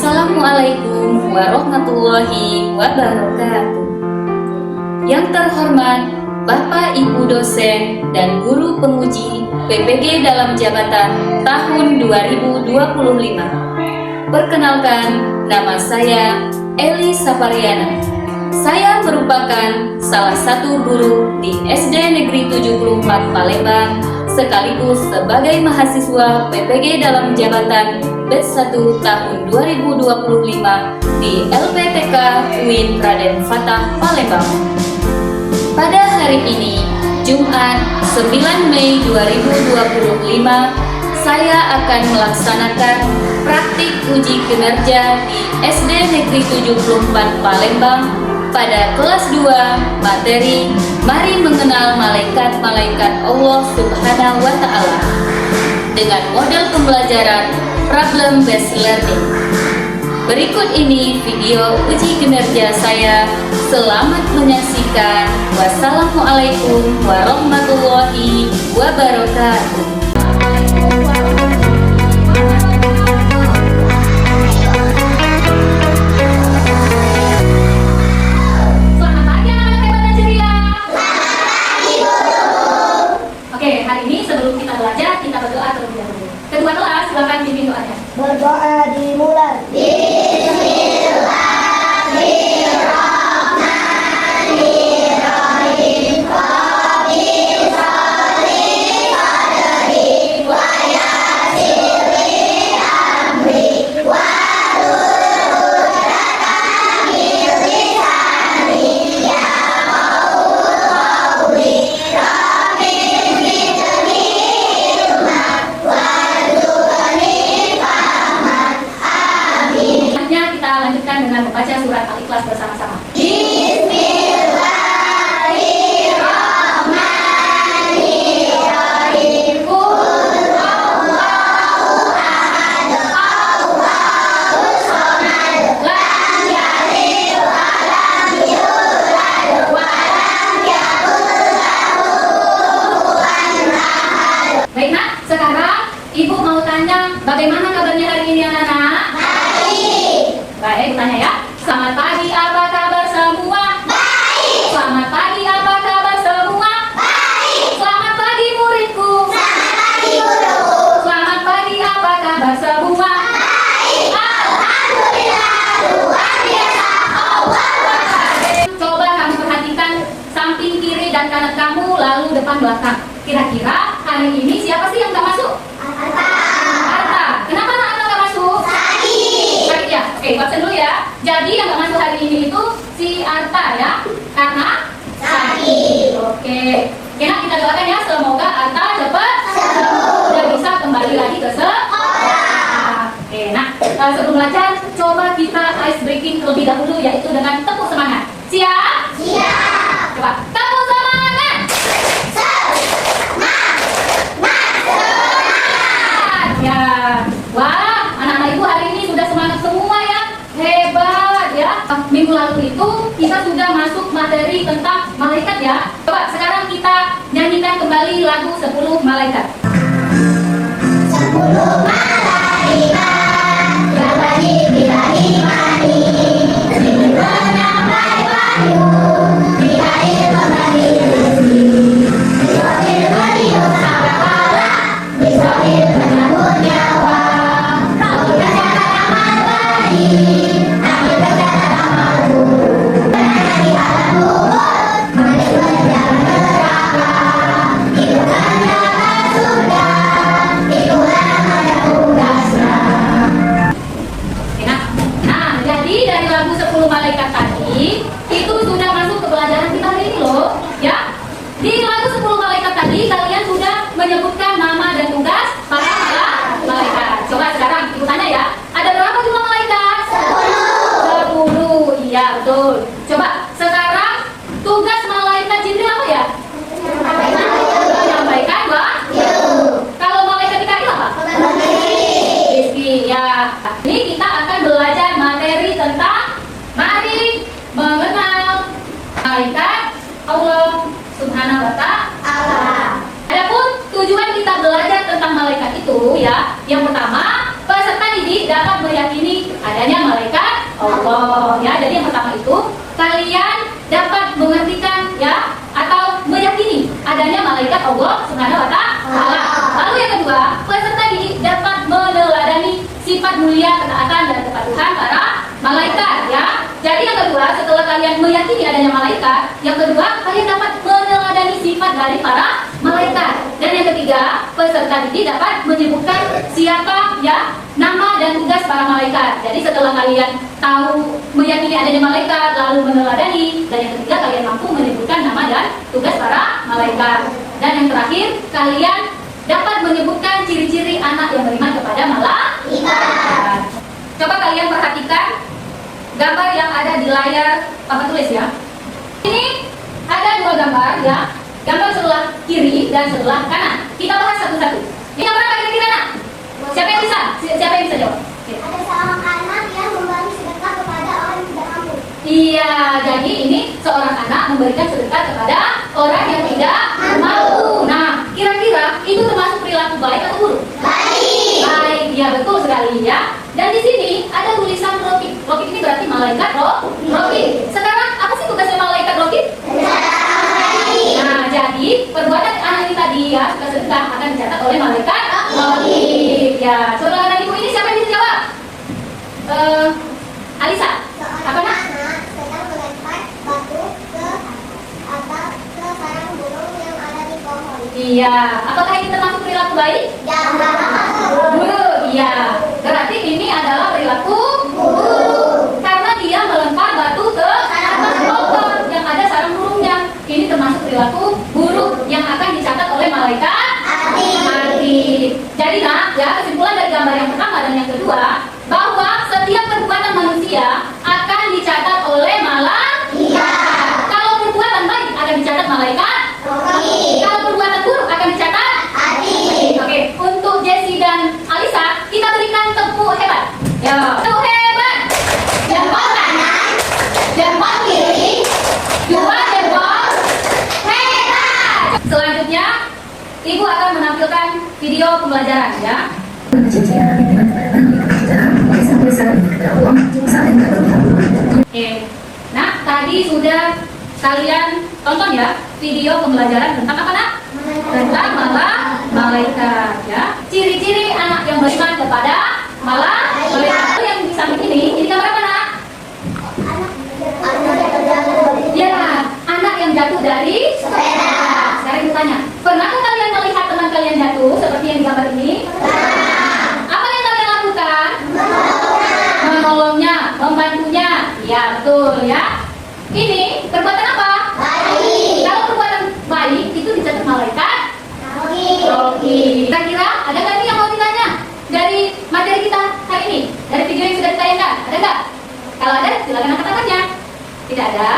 Assalamualaikum warahmatullahi wabarakatuh. Yang terhormat Bapak Ibu dosen dan guru penguji PPG dalam jabatan tahun 2025. Perkenalkan, nama saya Eli Sapariana. Saya merupakan salah satu guru di SD Negeri 74 Palembang, sekaligus sebagai mahasiswa PPG dalam jabatan batch 1 tahun 2025 di LPTK UIN Raden Fatah Palembang. Pada hari ini, Jumat 9 Mei 2025, saya akan melaksanakan praktik uji kinerja di SD Negeri 74 Palembang pada kelas 2 materi Mari Mengenal Malaikat-Malaikat Allah Subhanahu wa Ta'ala dengan model pembelajaran Problem Based Learning. Berikut ini video uji kinerja saya. Selamat menyaksikan. Wassalamualaikum warahmatullahi wabarakatuh. Kedua kelas, silakan pimpin doanya. Berdoa dimulai. Bismillahirrahmanirrahim. Rabbil sholli qadri wa yassirli amri wa hlul min lisani yafqahu qawli. Rabbil zidni ilma wa dengan membaca surat Al-Ikhlas bersama-sama. Bismillahirrahmanirrahim. Qul huwallahu ahad, Allahus samad, lam yalid wa lam yulad wa lam yakul lahu kufuwan ahad. Baik nak, sekarang Ibu mau tanya bagaimana kabarnya hari ini anak-anak? Baik, tanya ya. Selamat pagi, apa kabar semua? Baik. Selamat pagi, apa kabar semua? Baik. Selamat pagi muridku. Selamat pagi guruku. Selamat pagi, apa kabar semua? Baik. Alhamdulillah, luar biasa. Allahu Akbar. Coba kamu perhatikan samping kiri dan kanan kamu, lalu depan belakang. Kira-kira hari ini siapa sih yang gak masuk? Arta. Kenapa anak gak masuk? Sakit ya? Oke, baca dulu ya. Jadi yang gak masuk hari ini itu si Arta ya, karena sakit. Oke. Nah, kita doakan ya, semoga Arta cepat sembuh dan bisa kembali lagi ke sekolah. Oke, nah sebelum belajar, coba kita ice breaking terlebih dahulu, yaitu dengan tepuk semangat. Siap? Siap. Coba tepuk semangat. Semangat. Ya. Wah, anak-anak ibu hari ini sudah semangat semua ya. Hebat ya. Minggu lalu itu kita sudah masuk materi tentang malaikat ya. Coba sekarang kita nyanyikan kembali lagu 10 malaikat. 10 malaikat yang bagi-bagi menyampai wahyu di air membagi rezeki. Bismil meniup sangkakala, Bismil menyambut nyawa. Kau tercatat amal baik, kami tercatat amal buruk. Berada di alam kubur, menuju jalan neraka. Itulah nyata surga, itulah namanya tugasnya. Nah, jadi dari lagu 10 malaikat tadi itu sudah masuk ke pelajaran kita hari ini loh, ya. Di lagu 10 malaikat tadi kalian sudah menyebutkan nama dan tugas para malaikat. Coba sekarang ibu tanya ya, ada berapa jumlah malaikat? 10. Iya betul. Coba sekarang tugas malaikat Jibril apa ya? Menyampaikan wahyu. Kalau malaikat Mikail apa? Rizki ya. Ini kita akan belajar materi tentang mari mengenal malaikat Allah Subhanahu wa Ta'ala. Adapun tujuan kita belajar tentang malaikat itu ya, yang pertama, peserta didik dapat meyakini adanya Allah. Ya, jadi yang pertama itu kalian dapat mengertikan ya atau meyakini adanya malaikat Allah Subhanahu wa taala. Lalu yang kedua, peserta didik dapat meneladani sifat mulia, ketaatan dan kepatuhan para malaikat ya. Jadi yang kedua, setelah kalian meyakini adanya malaikat, yang kedua kalian dapat meneladani sifat dari para malaikat. Dan yang ketiga, peserta didik dapat menyebutkan siapa ya nama dan tugas para malaikat. Jadi setelah kalian tahu meyakini adanya malaikat lalu meneladani, dan yang ketiga kalian mampu menyebutkan nama dan tugas para malaikat. Dan yang terakhir, kalian dapat menyebutkan ciri-ciri anak yang beriman kepada malaikat. Coba kalian perhatikan gambar yang ada di layar Papa tulis ya. Ini ada dua gambar ya. Gambar sebelah kiri dan sebelah kanan. Kita bahas satu-satu. Ini gambar apa kira-kira nak? Siapa yang bisa? Siapa yang bisa jawab? Ada seorang anak yang memberi sedekah kepada orang yang tidak mampu. Iya, jadi ini seorang anak memberikan sedekah kepada orang yang tidak mampu. Nah, kira-kira itu termasuk perilaku baik atau buruk? Baik. Baik, ya betul sekali ya. Dan di sini ada tulisan Rokib. Rokib ini berarti malaikat Rokib. Sekarang apa sih tugasnya malaikat Rokib? Nah, jadi perbuatan anak ini tadi ya suka sedekah akan dicatat oleh malaikat Rokib. Ya, saudara dan ibu ini siapa yang bisa jawab? Alisa. Apa nak? Anak sedang melempar batu ke atas ke sarang burung yang ada di pohon. Iya. Apakah ini termasuk perilaku baik? Buruk. Iya. Berarti ini adalah perilaku buruk. Karena dia melempar batu ke atas pohon yang ada sarang burungnya. Ini termasuk perilaku buruk yang akan dicatat oleh malaikat hati. Jadi nak, ya kesimpulan dari gambar yang pertama dan yang kedua bahwa setiap perbuatan manusia akan dicatat oleh malaikat. Kalau perbuatan baik akan dicatat malaikat. Kalau perbuatan buruk akan dicatat hati. Oke, untuk Jessie dan Alisa kita berikan tepuk hebat. Ya, tepuk hebat. Jempol kanan, jempol kiri, dua jempol hebat. Selanjutnya, Ibu akan menampilkan video pembelajaran ya. Oke, nah tadi sudah kalian tonton ya video pembelajaran tentang apa nak? Tentang malaikat ya. Ciri-ciri anak yang beriman kepada malaikat. Yang di samping ini gambar apa nak? Ya, anak yang jatuh dari sepeda. Sekarang kita tanya, pernahkah kalian melihat teman kalian jatuh seperti yang di gambar ini? Apa yang kalian lakukan? Menolongnya, membantunya. Ya betul ya. Ini perbuatan apa? Baik. Kalau perbuatan baik itu dicatat malaikat. Oke. Kira-kira ada nggak nih yang mau ditanya dari materi kita hari ini? Dari video yang sudah ditayangkan, ada nggak? Kalau ada, silakan angkat tangannya. Tidak ada.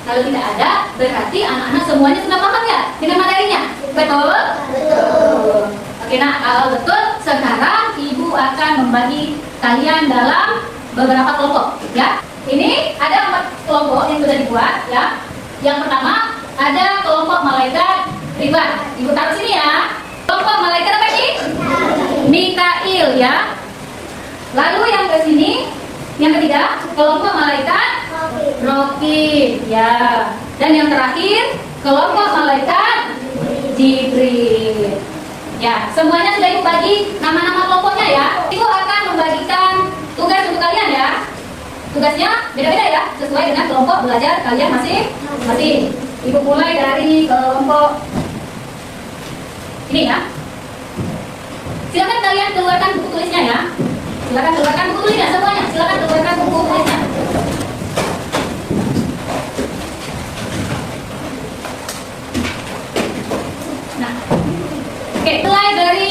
Kalau tidak ada, berarti anak-anak semuanya sudah paham ya dengan materinya. Betul? Betul. Oke, nah kalau betul, sekarang Ibu akan membagi kalian dalam beberapa kelompok ya. Ini ada 4 kelompok yang sudah dibuat ya. Yang pertama ada kelompok malaikat Ridwan. Ibu taruh sini ya. Kelompok malaikat apa ini? Mikail ya. Lalu yang ke sini, yang ketiga kelompok malaikat Rokib ya. Dan yang terakhir kelompok malaikat Jibril. Ya, semuanya sudah Ibu bagi nama-nama kelompoknya ya. Ibu akan membagikan tugas untuk kalian ya. Tugasnya beda-beda ya, sesuai dengan kelompok belajar kalian masing-masing. Ibu mulai dari kelompok ini ya. Silakan kalian keluarkan buku tulisnya ya. Silakan keluarkan buku tulisnya semuanya. Silakan keluarkan buku tulisnya. Nah, oke, mulai dari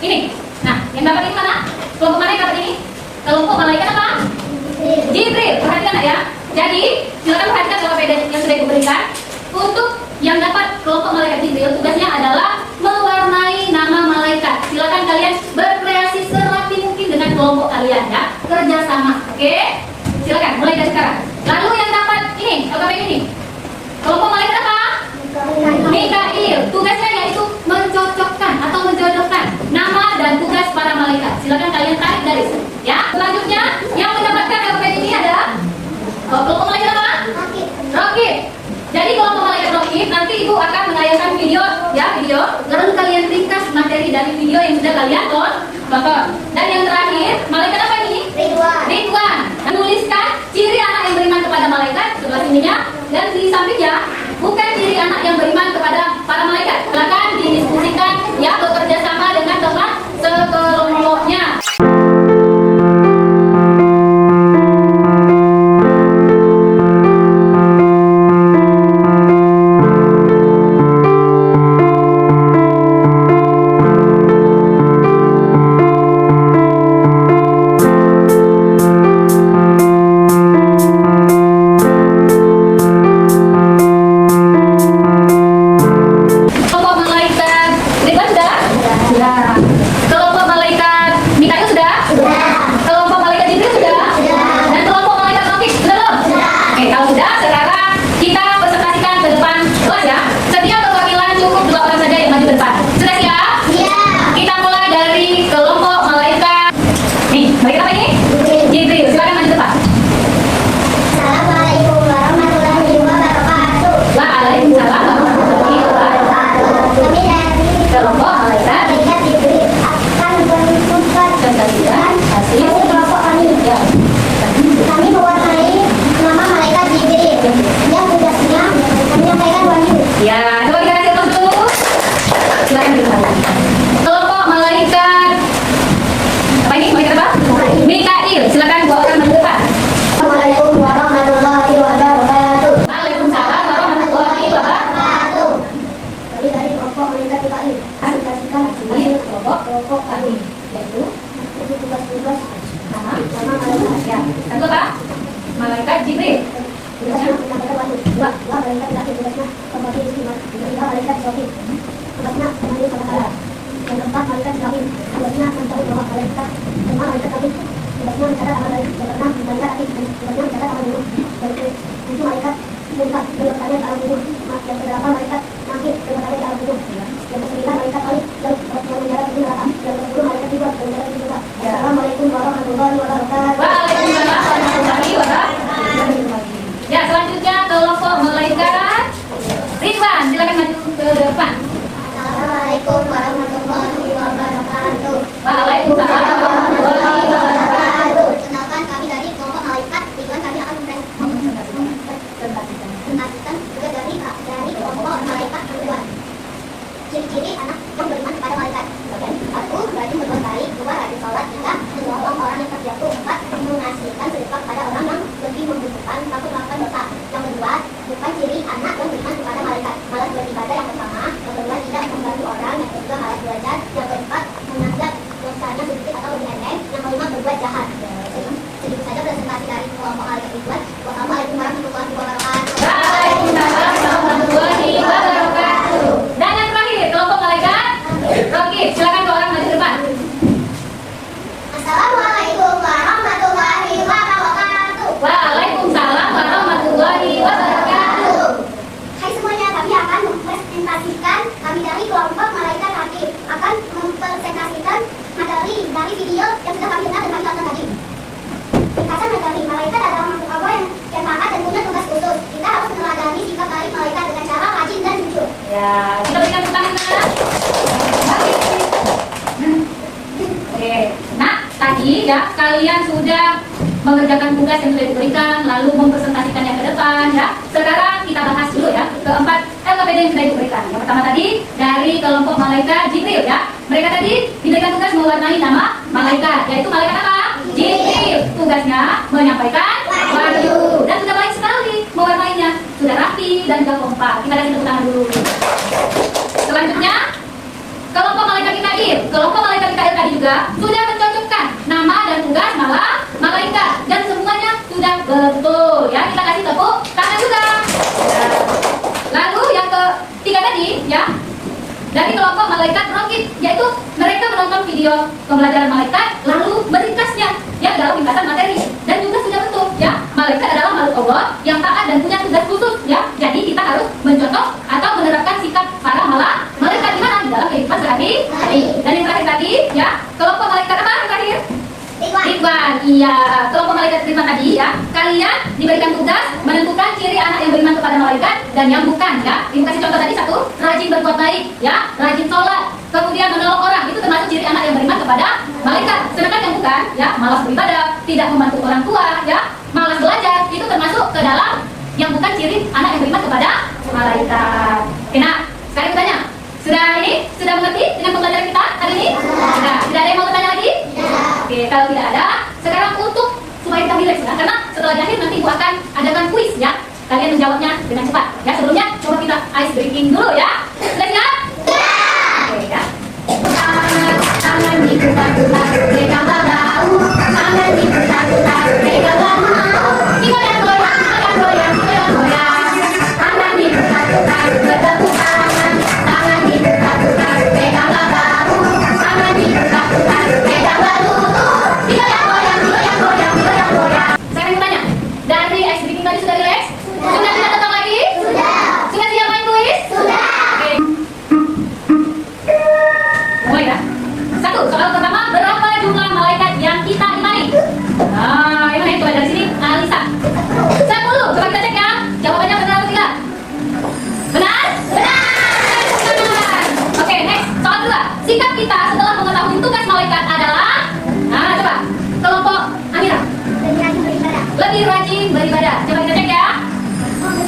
ini. Nah, yang dapat ini mana? Kelompok mana yang dapat ini? Kelompok malaikat apa? Jibril. Perhatikan ya. Jadi, silakan perhatikan kalau beda yang sudah diberikan. Untuk yang dapat kelompok malaikat Jibril, tugasnya adalah mewarnai nama malaikat. Silakan kalian berkreasi serapi mungkin dengan kelompok kalian ya. Kerjasama, oke? Silakan mulai dari sekarang. Lalu yang dapat ini, LKPM ini. Kelompok malaikat apa? Mikail. Tugasnya yaitu mencocokkan atau menjodohkan nama dan tugas para malaikat. Silakan kalian tarik garis ya. Selanjutnya yang mendapatkan LKPM ini ada tayangkan video ya, lalu kalian ringkas materi dari video yang sudah kalian tonton. Dan yang terakhir, malaikat apa ini? Ridwan. Menuliskan ciri anak yang beriman kepada malaikat sebelah sininya, dan di sampingnya bukan ciri anak yang beriman kepada para malaikat. Silakan didiskusikan ya, bekerja sama dengan teman sekelompoknya. Malaikat Jibril. Assalamualaikum warahmatullahi wabarakatuh. Waalaikumsalam warahmatullahi wabarakatuh. Ya, selanjutnya kelompok malaikat Ridwan, silakan maju ke depan. Assalamualaikum warahmatullahi wabarakatuh. Waalaikumsalam warahmatullahi wabarakatuh. Kenalkan, kami dari kelompok malaikat Ridwan. Kami akan mempresentasikan juga dari kelompok malaikat Ridwan. Ciri-ciri anak yang beriman kepada malaikat. Satu, rajin berbuat baik. Dua, rajin sholat. Tiga, menolong orang yang terjatuh. Empat, menghasilkan sedekah kepada orang yang lebih membutuhkan, takut melakukan dosa. Yang kedua, bukan ciri anak yang beriman kepada malaikat. Malas beribadah yang pertama. Yang kedua, tidak membantu orang. Yang ketiga, malas belajar. Yang keempat, menganggap dosanya sedikit atau lebih enteng. Yang kelima, berbuat jahat. Sedikit saja presentasi dari kelompok malaikat Ridwan. Wassalamualaikum warahmatullahi wabarakatuh. Waalaikumsalam warahmatullahi wabarakatuh. Dan yang terakhir, kelompok malaikat Rokib, silakan ke orang maju depan. Assalamualaikum warahmatullahi wabarakatuh. Waalaikumsalam warahmatullahi wabarakatuh. Hai semuanya, kami akan mempresentasikan, kami dari kelompok malaikat Rokib akan mempresentasikan materi dari video yang sudah kami dengar dan kami tonton tadi. Ringkasan materi, malaikat adalah makhluk Allah yang taat dan punya tugas khusus. Kita harus meneladani sikap baik malaikat dengan cara rajin dan jujur. Ya, kita berikan tepuk tangan. Oke, nah tadi ya kalian sudah mengerjakan tugas yang sudah diberikan, lalu mempresentasikannya ke depan ya. Sekarang kita bahas dulu ya keempat LKPD yang sudah diberikan. Yang pertama tadi dari kelompok malaikat Jibril ya. Mereka tadi diberikan tugas mewarnai nama malaikat, yaitu malaikat apa? Jibril. Tugasnya menyampaikan wahyu dan sudah baik sekali mewarnainya, sudah rapi dan juga kompak. Kita kasih tepuk tangan dulu. Selanjutnya kelompok malaikat Mikail. Kelompok malaikat Mikail tadi juga sudah mencocokkan nama dan tugas malaikat dan semuanya sudah betul ya. Kita kasih tepuk tangan juga. Lalu yang ketiga tadi ya dari kelompok malaikat Rokib, yaitu mereka menonton video pembelajaran malaikat lalu meringkasnya ya dalam ringkasan materi dan juga sudah betul ya. Malaikat adalah makhluk Allah yang taat dan punya tugas khusus ya. Jadi kita harus mencontoh atau menerapkan sikap para malaikat di mana di dalam kehidupan sehari-hari. Dan yang terakhir tadi ya kelompok malaikat apa yang terakhir? Ridwan. Tuhan. Iya, kelompok malaikat beriman tadi ya, kalian diberikan tugas menentukan ciri anak yang beriman kepada malaikat dan yang bukan ya. Ibu kasih contoh tadi satu, rajin berbuat baik ya, rajin sholat, kemudian menolong orang, itu termasuk ciri anak yang beriman kepada malaikat. Sedangkan yang bukan ya, malas beribadah, tidak membantu orang tua ya, malas belajar, itu termasuk ke dalam yang bukan ciri anak yang beriman kepada malaikat. Oke, nah, sekarang aku tanya, sudah mengerti dengan pembelajaran kita hari ini? Sudah. Tidak ada yang mau bertanya lagi? Oke, kalau tidak ada, sekarang untuk supaya kita relax ya, karena setelah akhir nanti Ibu akan adakan kuis ya. Kalian menjawabnya dengan cepat. Ya, sebelumnya coba kita ice breaking dulu ya. Sudah siap? Oke, ya. Tangan diputar-putar, mereka tahu. Tangan diputar-putar, mereka tahu. Goyang-goyang, goyang-goyang, goyang-goyang. Tangan diputar-putar, bertepuk tangan. Tangan diputar-putar, mereka tahu. Tangan diputar-putar, mereka berlutut. Goyang-goyang, goyang-goyang, goyang-goyang. Sekarang aku tanya, dari ice breaking tadi sudah relax? Sudah tidak tetap lagi? Sudah. Sudah siap main kuis? Sudah. Oke. Mulai ya. Satu, soal pertama, berapa jumlah malaikat yang kita imani? Nah, ini coba dari sini, Alisa. 10, coba kita cek ya. Jawabannya benar atau tidak? Benar? Benar. Oke, next. Soal kedua, sikap kita setelah mengetahui tugas malaikat adalah? Nah, coba. Kelompok Amira. Lebih rajin beribadah. Coba kita cek ya.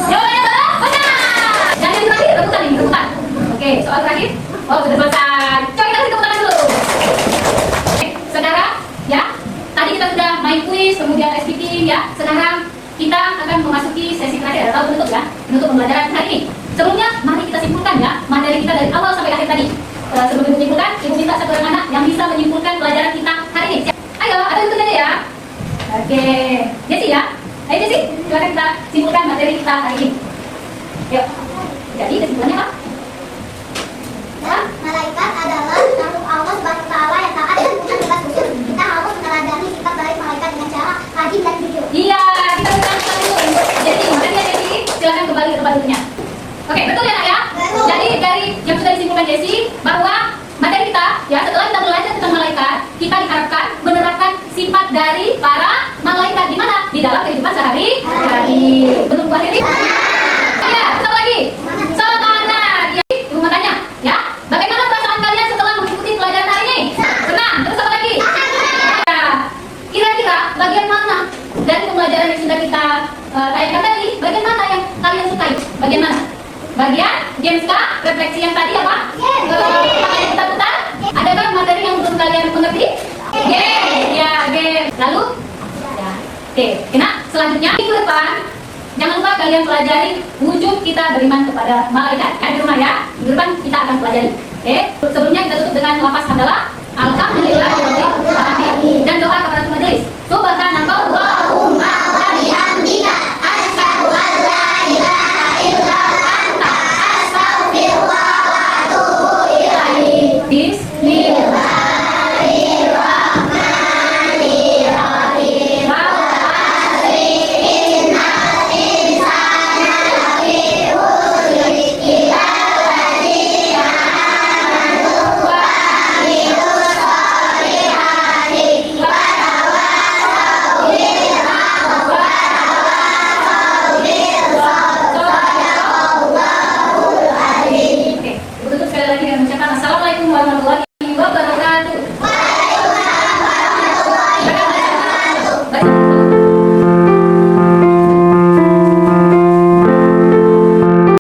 Jawabannya benar? Dan yang terakhir, rebutan ini, rebutan. Oke, soal terakhir. Oh, sudah selesai. Coba kita kasih tepuk tangan dulu. Oke, sekarang ya, tadi kita sudah main kuis, kemudian speaking ya. Sekarang kita akan memasuki sesi terakhir atau penutup ya, penutup pembelajaran hari ini. Sebelumnya, mari kita simpulkan ya materi kita dari awal sampai akhir tadi. Sebelum Ibu simpulkan, Ibu minta satu orang anak yang bisa menyimpulkan pelajaran kita hari ini. Ayo, ada ikut aja ya. Oke, Jessy ya. Ayo Jessy, silakan kita simpulkan materi kita hari ini. Yuk. Jadi kesimpulannya apa? Malaikat adalah makhluk Allah Subhanahu wa taala yang taat dan bukan bebas khusyuk. Kita harus meneladani sikap baik malaikat dengan cara rajin dan jujur. Iya, kita berikan dulu. Jadi, makasih ya Jessy. Silakan kembali ke tempat duduknya. Oke, betul ya nak ya? Betul. Jadi dari yang sudah disimpulkan Jessy bahwa materi kita ya setelah kita belajar tentang malaikat, kita diharapkan menerapkan sifat dari para malaikat di mana? Di dalam kehidupan sehari-hari. Betul Bu Akhiri? Ya, satu lagi. Semangat. Ya, Ibu mau tanya, ya. Bagaimana perasaan kalian setelah mengikuti pelajaran hari ini? Senang. Terus apa lagi? Ya. Kira-kira bagian mana dari pembelajaran yang sudah kita tayangkan tadi? Bagian mana yang kalian sukai? Bagian mana? Bagian games kah? Refleksi yang tadi apa? Pakaian kita putar? Adakah materi yang belum kalian mengerti? Game. Ya, game. Lalu? Ya. Oke. Nah, selanjutnya minggu depan jangan lupa kalian pelajari wujud kita beriman kepada malaikat. Di rumah ya. Minggu depan kita akan pelajari. Oke. Sebelumnya kita tutup dengan lafaz hamdalah. Alhamdulillah dan doa kepada